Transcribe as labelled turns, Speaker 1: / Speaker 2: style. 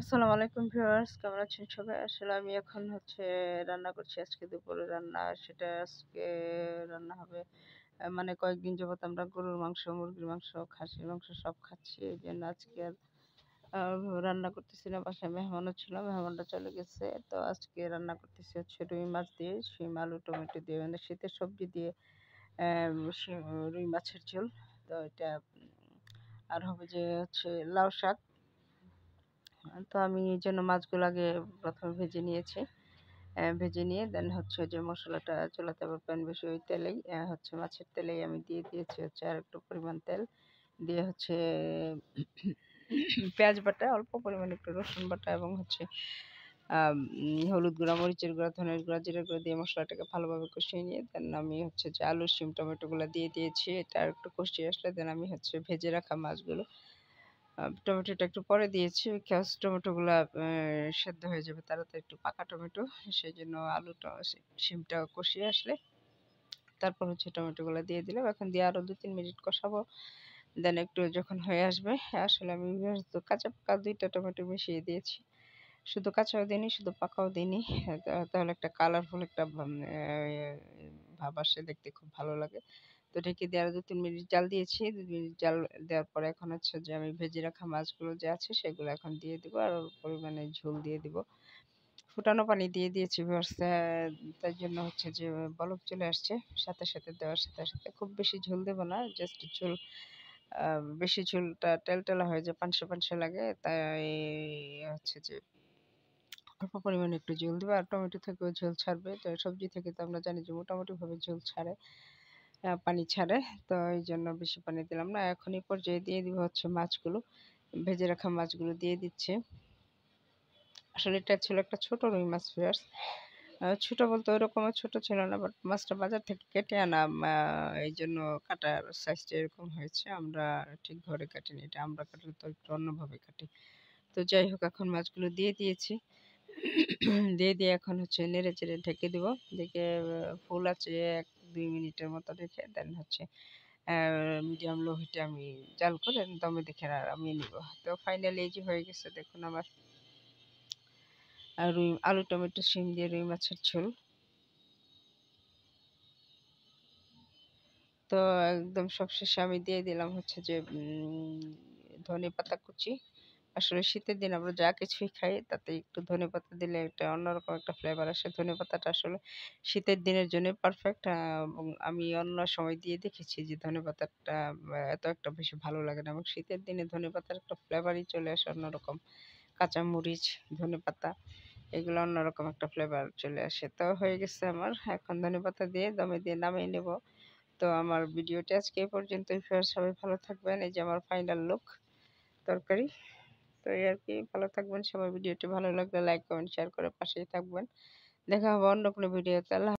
Speaker 1: আসসালামু আলাইকুম ভিউয়ার্স, কেমন আছেন সবাই? আসলে আমি এখন রান্না করছি। আজকে দুপুরে রান্না, সেটা আজকে রান্না হবে। মানে কয়েকদিন যাবত আমরা গরুর মাংস, মুরগির মাংস, খাসির মাংস সব খাচ্ছি। এইজন্য আজকে আর আ রান্না করতেছি না। বাসায় মেহমানও ছিল, মেহমানরা চলে গেছে। তো আজকে রান্না করতেছি রুই মাছ দিয়ে, শিম, আলু, টমেটো দিয়ে, মানে শীতের সবজি দিয়ে রুই মাছের ঝোল। তো এটা আর হবে লাউ শাক। তো আমি এইজন্য মাছগুলো আগে ১ম এ ভেজে নিয়েছি। ভেজে নিয়ে দেন মসলাটা চুলাতে আবার প্যান বসিয়ে ওই তেলেই মাছের তেলেই আমি দিয়ে দিয়েছি আরেকটু পরিমাণ তেল। দিয়ে পেঁয়াজ বাটা, অল্প পরিমাণে একটু রসুন বাটা এবং হলুদ গুঁড়া, মরিচের গুঁড়া, ধনের গুঁড়া, জিরার গুঁড়া দিয়ে মসলাটাকে ভালোভাবে কষিয়ে নিয়ে দেন আমি আলু, শিম, টমেটোগুলো দিয়ে দিয়েছি। এটা আরেকটু কষিয়ে আসলে দেন আমি ভেজে রাখা মাছগুলো টমেটোটা একটু পরে দিয়েছি। বিকজ টমেটোগুলা সেদ্ধ হয়ে যাবে তাড়াতাড়ি, একটু পাকা টমেটো। সেজন্য আলুটা শিমটা কষিয়ে আসলে তারপর টমেটোগুলা দিয়ে দিলাম। এখন দিয়ে আরো ২-৩ মিনিট কষাবো। দেন একটু যখন হয়ে আসবে, আসলে আমি তো কাঁচা পাকা ২ টা টমেটো মিশিয়ে দিয়েছি। শুধু কাঁচাও দিইনি, শুধু পাকাও দিইনি। তাহলে একটা কালারফুল একটা ভাব আসে, দেখতে খুব ভালো লাগে। তো ঢেকে দিয়ে আরো ২-৩ মিনিট জাল দিয়েছি। ২ মিনিট জাল দেওয়ার পরে এখন আমি ভেজে রাখা মাছগুলো যে আছে সেগুলো এখন দিয়ে দিব। আর অল্প পরিমাণে ঝোল দিয়ে দিব। ফুটানো পানি দিয়ে দিয়েছি ভিউয়ার্স, তাই জন্য বলক চলে আসছে সাথে দেওয়ার সাথে। খুব বেশি ঝোল দেব না, জাস্ট ঝোল আ বেশি ঝোলটা টেলটেলা হয়ে যায়, পানসে লাগে। তাই হচ্ছে যে অল্প পরিমাণে একটু ঝোল দিবা। আর টমেটো থেকেও ঝোল ছাড়বে। তো সবজি থেকে তো আমরা জানি যে মোটামুটিভাবে ঝোল ছাড়ে, পানি ছাড়ে। তো এইজন্য বেশি পানি দিলাম না। এখন এই পর্যায়ে দিয়ে দিব মাছগুলো। ভেজে রাখা মাছগুলো দিয়ে দিচ্ছি। আসলে এটা ছিল একটা ছোট রুই মাছ ভিউয়ার্স। ছোট বলতে ওইরকমও ছোট ছিল না, বাট মাছটা বাজার থেকে কেটে আনা, এইজন্য কাটার সাইজটা এরকম হয়েছে। আমরা ঠিক ঘরে কাটিনি, এটা আমরা কাটলে তো একটু অন্যভাবে কাটি। তো যাই হোক, এখন মাছগুলো দিয়ে দিয়েছি। দিয়ে এখন নেড়ে-চেড়ে ঢেকে দিব। ঢেকে ফুল আঁচে ১-২ মিনিটের মতো রেখে দেন অ্যা মিডিয়াম লো হিটে আমি জাল করে দমে নামিয়ে নিব। তো ফাইনালি এই যে হয়ে গেছে, দেখুন আমার আলু, টমেটো, শিম দিয়ে রুই মাছের ঝোল। তো একদম সবশেষে আমি দিয়ে দিলাম ধনেপাতা কুচি। আসলে শীতের দিন আমরা যা কিছুই খাই তাতে একটু ধনেপাতা দিলে একটা অন্যরকম একটা ফ্লেভার আসে। ধনেপাতাটা আসলে শীতের দিনের জন্য পারফেক্ট। এবং আমি অন্য সময় দিয়ে দেখেছি যে ধনেপাতাটা এত একটা বেশি ভালো লাগে না, এবং শীতের দিনে ধনেপাতার একটা ফ্লেভারই চলে আসে অন্যরকম। কাঁচামরিচ, ধনেপাতা এগুলো অন্যরকম একটা ফ্লেভার চলে আসে। তো হয়ে গেছে আমার। এখন ধনেপাতা দিয়ে দমে দিয়ে নামিয়ে নেব। তো আমার ভিডিওটি আজকে এই পর্যন্তই। সবাই ভালো থাকবেন। এই যে আমার ফাইনাল লুক তরকারি। তো এই আরকি। ভালো থাকবেন সবাই। ভিডিওটি ভালো লাগলে লাইক, কমেন্ট, শেয়ার করে পাশেই থাকবেন। দেখা হবে অন্য কোনো ভিডিওতে। আল্লাহ